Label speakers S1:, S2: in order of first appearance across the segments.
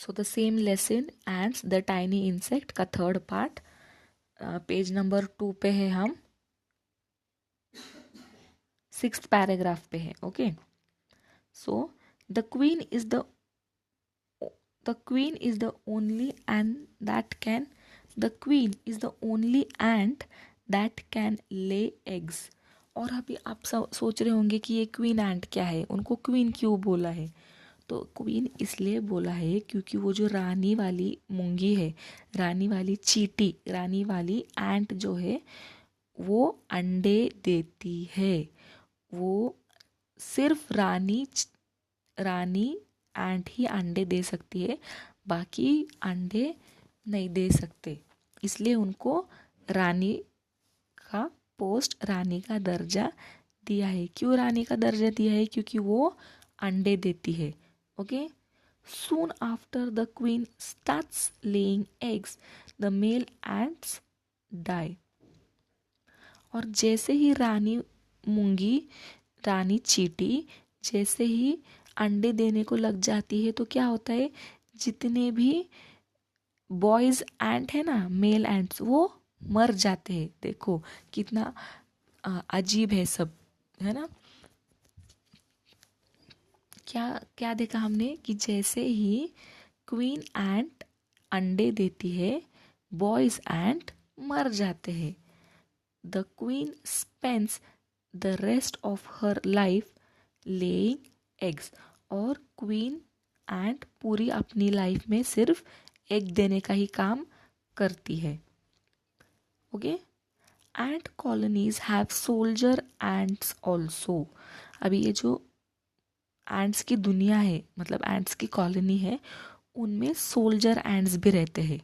S1: So the same lesson ends the tiny insect का third part page number 2 पे है, हम 6th पैराग्राफ पे है. Okay, so the queen is the queen is the only and that can the queen is the only ant that can lay eggs. और अभी आप सोच रहे होंगे कि ये क्वीन एंट क्या है, उनको क्वीन क्यों बोला है. तो क्वीन इसलिए बोला है क्योंकि वो जो रानी वाली मूंगी है, रानी वाली चींटी, रानी वाली एंट जो है वो अंडे देती है. वो सिर्फ रानी एंट ही अंडे दे सकती है, बाकी अंडे नहीं दे सकते. इसलिए उनको रानी का पोस्ट, रानी का दर्जा दिया है. क्यों रानी का दर्जा दिया है? क्योंकि वो अंडे देती है. Okay, soon after the queen starts laying eggs, the male ants die. और जैसे ही रानी मूंगी, रानी चींटी जैसे ही अंडे देने को लग जाती है तो क्या होता है, जितने भी बॉयज एंट है ना, मेल एंट्स, वो मर जाते हैं. देखो कितना अजीब है सब, है ना. क्या क्या देखा हमने कि जैसे ही क्वीन एंट अंडे देती है, बॉयज एंट मर जाते हैं. The queen spends the rest of her life laying eggs. और क्वीन एंट पूरी अपनी लाइफ में सिर्फ एग देने का ही काम करती है. Okay, ant colonies have soldier ants also. अभी ये जो एंट्स की दुनिया है, मतलब एंट्स की कॉलोनी है, उनमें सोल्जर एंट्स भी रहते हैं.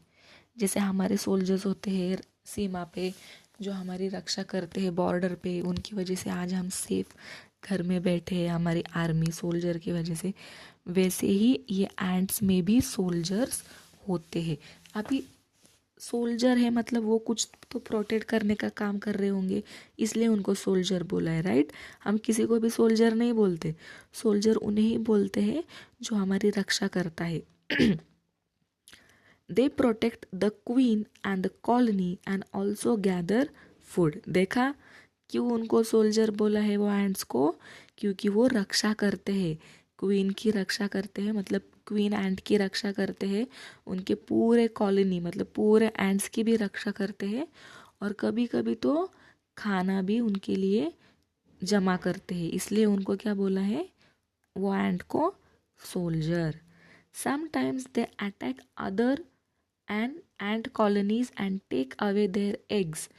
S1: जैसे हमारे सोल्जर्स होते हैं सीमा पे, जो हमारी रक्षा करते हैं बॉर्डर पे, उनकी वजह से आज हम सेफ घर में बैठे हैं, हमारी आर्मी सोल्जर की वजह से. वैसे ही ये एंट्स में भी सोल्जर्स होते हैं. अभी सोल्जर है मतलब वो कुछ तो प्रोटेक्ट करने का काम कर रहे होंगे, इसलिए उनको सोल्जर बोला है, राइट. हम किसी को भी सोल्जर नहीं बोलते, सोल्जर उन्हें ही बोलते हैं जो हमारी रक्षा करता है. They protect the queen and the colony and also gather food. देखा क्यों उनको सोल्जर बोला है वो एंट्स को? क्योंकि वो रक्षा करते हैं, क्वीन की रक्षा करते हैं, मतलब क्वीन एंट की रक्षा करते हैं, उनके पूरे कॉलोनी मतलब पूरे एंट्स की भी रक्षा करते हैं, और कभी कभी तो खाना भी उनके लिए जमा करते हैं. इसलिए उनको क्या बोला है वो एंट को? Soldier. Sometimes they attack other and ant colonies and take away their eggs.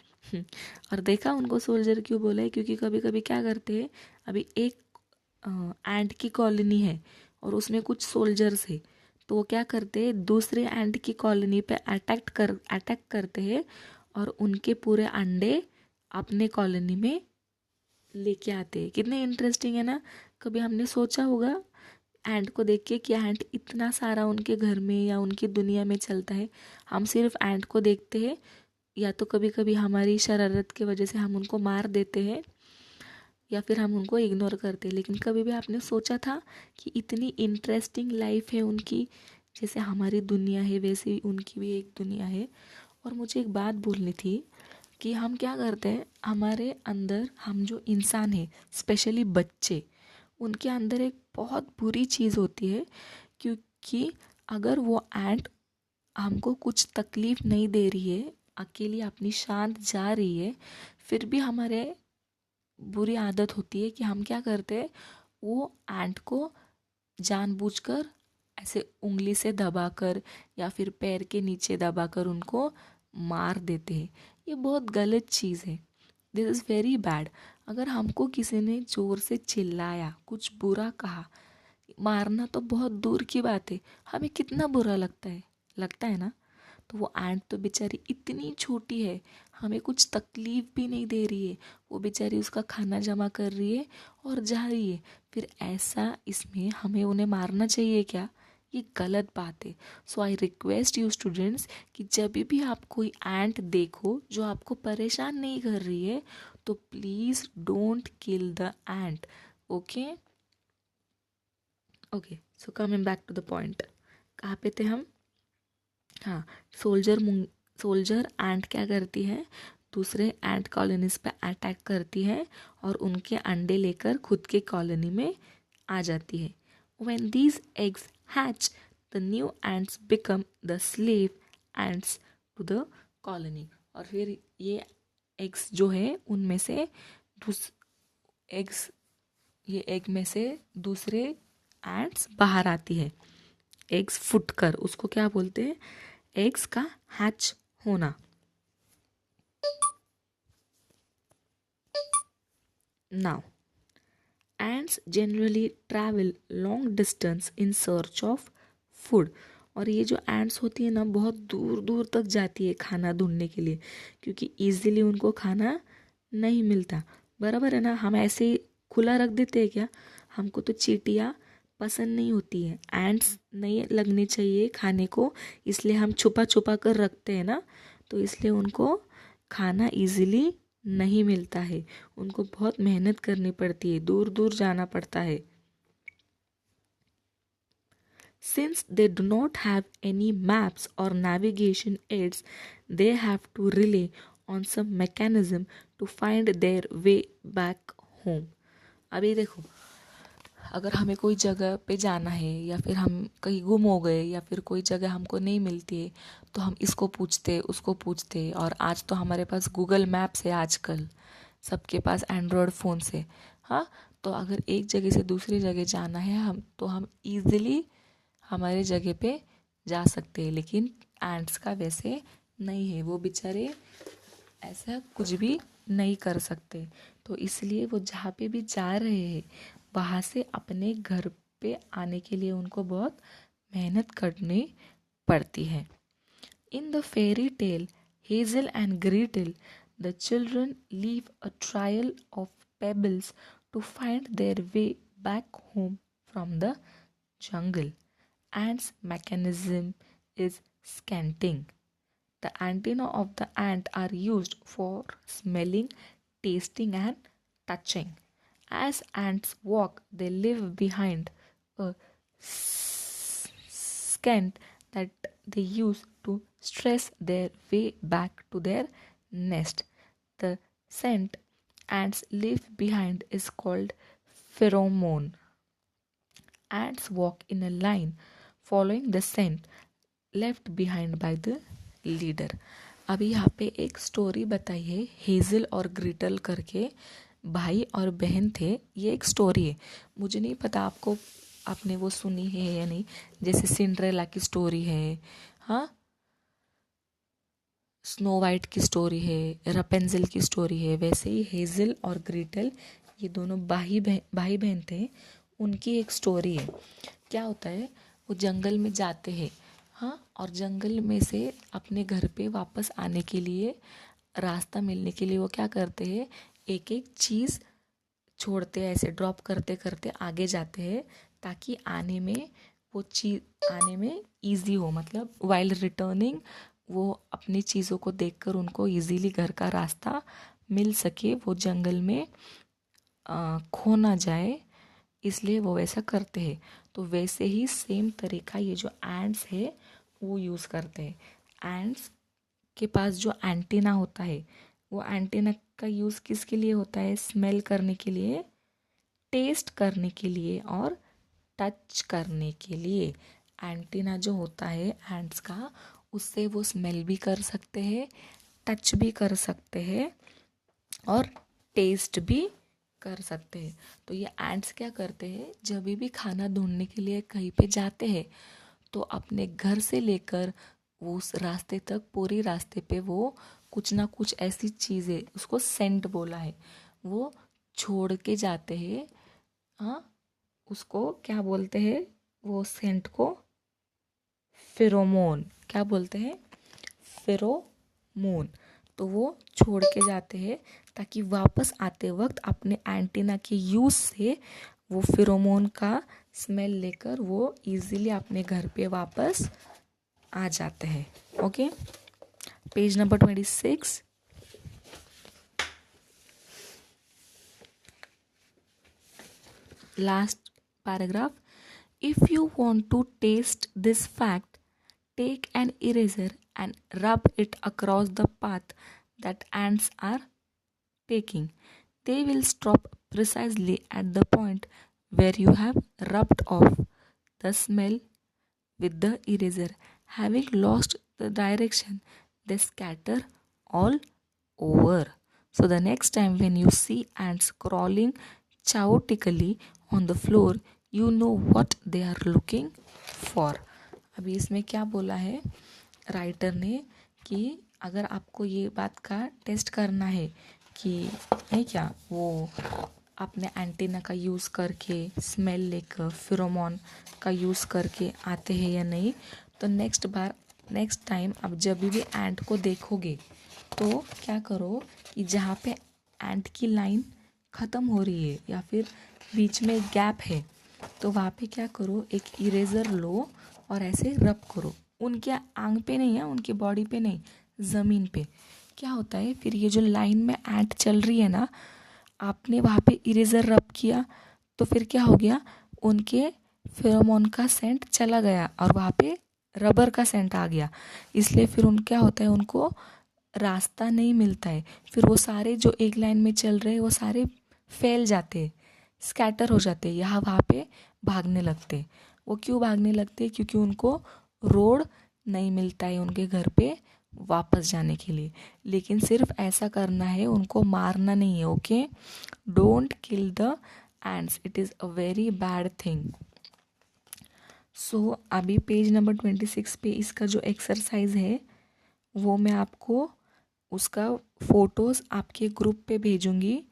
S1: और देखा उनको सोल्जर क्यों बोला है? क्योंकि कभी कभी क्या करते हैं, अभी एक एंट की कॉलोनी है और उसमें कुछ सोल्जर्स है, तो वो क्या करते हैं, दूसरे एंट की कॉलोनी पे अटैक करते हैं और उनके पूरे अंडे अपने कॉलोनी में लेके आते हैं. कितने इंटरेस्टिंग है ना. कभी हमने सोचा होगा एंट को देख के कि एंट इतना सारा उनके घर में या उनकी दुनिया में चलता है. हम सिर्फ एंट को देखते हैं, या तो कभी कभी हमारी शरारत की वजह से हम उनको मार देते हैं या फिर हम उनको इग्नोर करते हैं. लेकिन कभी भी आपने सोचा था कि इतनी इंटरेस्टिंग लाइफ है उनकी, जैसे हमारी दुनिया है वैसे ही उनकी भी एक दुनिया है. और मुझे एक बात बोलनी थी कि हम क्या करते हैं, हमारे अंदर हम जो इंसान है, स्पेशली बच्चे, उनके अंदर एक बहुत बुरी चीज़ होती है. क्योंकि अगर वो एंट हमको कुछ तकलीफ नहीं दे रही है, अकेली अपनी शांत जा रही है, फिर भी हमारे बुरी आदत होती है कि हम क्या करते हैं, वो एंट को जानबूझकर ऐसे उंगली से दबाकर या फिर पैर के नीचे दबाकर उनको मार देते हैं. ये बहुत गलत चीज़ है. This is very bad. अगर हमको किसी ने ज़ोर से चिल्लाया, कुछ बुरा कहा, मारना तो बहुत दूर की बात है, हमें कितना बुरा लगता है ना. तो वो एंट तो बेचारी इतनी छोटी है, हमें कुछ तकलीफ भी नहीं दे रही है, वो बेचारी उसका खाना जमा कर रही है और जा रही है. फिर ऐसा इसमें हमें उन्हें मारना चाहिए क्या? ये गलत बात है. सो आई रिक्वेस्ट यू स्टूडेंट्स कि जब भी आप कोई एंट देखो जो आपको परेशान नहीं कर रही है, तो please don't kill the ant. Okay, so coming back to the point. कहाँ पे थे हम? हाँ, सोल्जर एंट क्या करती है, दूसरे एंट कॉलोनीज पे अटैक करती है और उनके अंडे लेकर खुद के कॉलोनी में आ जाती है. When these eggs hatch, the new ants become the slave ants to the colony. और फिर ये एग्स जो है उनमें से एग में से दूसरे एंट्स बाहर आती है. एग्स फुटकर, उसको क्या बोलते हैं? एग्स का हैच होना. Now ants generally travel long distance in search of food. और ये जो ants होती है ना, बहुत दूर दूर तक जाती है खाना ढूंढने के लिए, क्योंकि इजीली उनको खाना नहीं मिलता. बराबर है ना? हम ऐसे ही खुला रख देते हैं क्या? हमको तो चींटियाँ पसंद नहीं होती है, एंट्स नहीं लगने चाहिए खाने को, इसलिए हम छुपा छुपा कर रखते हैं ना. तो इसलिए उनको खाना इजीली नहीं मिलता है, उनको बहुत मेहनत करनी पड़ती है, दूर दूर जाना पड़ता है. Since they do not have any maps or navigation aids, they have to rely on some mechanism to find their way back home. अभी देखो, अगर हमें कोई जगह पे जाना है या फिर हम कहीं गुम हो गए या फिर कोई जगह हमको नहीं मिलती है, तो हम इसको पूछते उसको पूछते. और आज तो हमारे पास गूगल मैप्स है, आजकल सबके पास एंड्रॉयड फ़ोन से. हाँ, तो अगर एक जगह से दूसरी जगह जाना है हम इजीली हमारे जगह पे जा सकते हैं. लेकिन एंट्स का वैसे नहीं है, वो बेचारे ऐसा कुछ भी नहीं कर सकते. तो इसलिए वो जहाँ पे भी जा रहे हैं वहाँ से अपने घर पे आने के लिए उनको बहुत मेहनत करनी पड़ती है. In the fairy tale Hazel and Gretel, the children leave a trail of pebbles to find their way back home from the jungle. Ant's mechanism is scanting. The antennae of the ant are used for smelling, tasting, and touching. As ants walk, they leave behind a scent that they use to trace their way back to their nest. The scent ants leave behind is called pheromone. Ants walk in a line following the scent left behind by the leader. अभी यहाँ पे एक story बताई है, Hazel और ग्रीटल करके भाई और बहन थे. ये एक स्टोरी है, मुझे नहीं पता आपने वो सुनी है या नहीं. जैसे सिंड्रेला की स्टोरी है, हाँ, स्नो वाइट की स्टोरी है, रपेंजल की स्टोरी है, वैसे ही हेज़ल और ग्रीटल ये दोनों भाई बहन थे, उनकी एक स्टोरी है. क्या होता है, वो जंगल में जाते हैं, हाँ, और जंगल में से अपने घर पे वापस आने के लिए, रास्ता मिलने के लिए वो क्या करते हैं, एक एक चीज़ छोड़ते हैं, ऐसे ड्रॉप करते करते आगे जाते हैं, ताकि आने में ईजी हो. मतलब वाइल रिटर्निंग वो अपनी चीज़ों को देखकर उनको इजीली घर का रास्ता मिल सके, वो जंगल में खो ना जाए, इसलिए वो वैसा करते हैं. तो वैसे ही सेम तरीका ये जो एंट्स है वो यूज़ करते हैं. एंट्स के पास जो एंटीना होता है, वो एंटीना का यूज़ किसके लिए होता है? स्मेल करने के लिए, टेस्ट करने के लिए और टच करने के लिए. एंटीना जो होता है एंट्स का, उससे वो स्मेल भी कर सकते हैं, टच भी कर सकते हैं और टेस्ट भी कर सकते हैं. तो ये एंट्स क्या करते हैं, जब भी खाना ढूंढने के लिए कहीं पे जाते हैं, तो अपने घर से लेकर वो उस रास्ते तक, पूरी रास्ते पे वो कुछ ना कुछ ऐसी चीज़ें, उसको सेंट बोला है, वो छोड़ के जाते हैं. हाँ, उसको क्या बोलते हैं, वो सेंट को फेरोमोन. क्या बोलते हैं? फेरोमोन. तो वो छोड़ के जाते हैं ताकि वापस आते वक्त अपने एंटीना के यूज़ से वो फेरोमोन का स्मेल लेकर वो इजीली अपने घर पे वापस आ जाते हैं. Okay, page number 26. Last paragraph. If you want to taste this fact, take an eraser and rub it across the path that ants are taking. They will stop precisely at the point where you have rubbed off the smell with the eraser. Having lost the direction, they scatter all over. So the next time when you see ants crawling chaotically on the floor, you know what they are looking for. अभी इसमें क्या बोला है writer ने कि अगर आपको ये बात का टेस्ट करना है कि है क्या वो आपने एंटीना का यूज़ करके स्मेल लेकर फिरोमोन का यूज़ करके आते हैं या नहीं, तो नेक्स्ट टाइम आप जब भी एंट को देखोगे तो क्या करो कि जहाँ पे एंट की लाइन ख़त्म हो रही है या फिर बीच में गैप है, तो वहाँ पे क्या करो, एक इरेज़र लो और ऐसे रब करो। उनके आंग पे नहीं है, उनके बॉडी पे नहीं, ज़मीन पे। क्या होता है फिर ये जो लाइन में एंट चल रही है ना, आपने वहाँ पे इरेज़र रब किया तो फिर क्या हो गया, उनके फेरोमोन का सेंट चला गया और वहाँ पे रबर का सेंट आ गया। इसलिए फिर क्या होता है, उनको रास्ता नहीं मिलता है। फिर वो सारे जो एक लाइन में चल रहे हैं वो सारे फैल जाते, स्कैटर हो जाते, यहाँ वहाँ पे भागने लगते। वो क्यों भागने लगते? क्योंकि उनको रोड नहीं मिलता है उनके घर पे वापस जाने के लिए। लेकिन सिर्फ ऐसा करना है, उनको मारना नहीं है। Okay, don't kill the ants, it is a very bad thing. So अभी पेज नंबर 26 पे इसका जो एक्सरसाइज है वो मैं आपको उसका फ़ोटोज़ आपके ग्रुप पे भेजूँगी।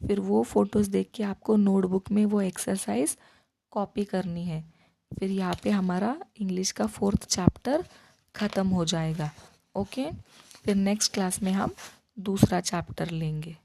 S1: फिर वो फ़ोटोज़ देख के आपको नोटबुक में वो एक्सरसाइज कॉपी करनी है। फिर यहाँ पे हमारा इंग्लिश का 4th चैप्टर ख़त्म हो जाएगा। ओके, फिर नेक्स्ट क्लास में हम दूसरा चैप्टर लेंगे।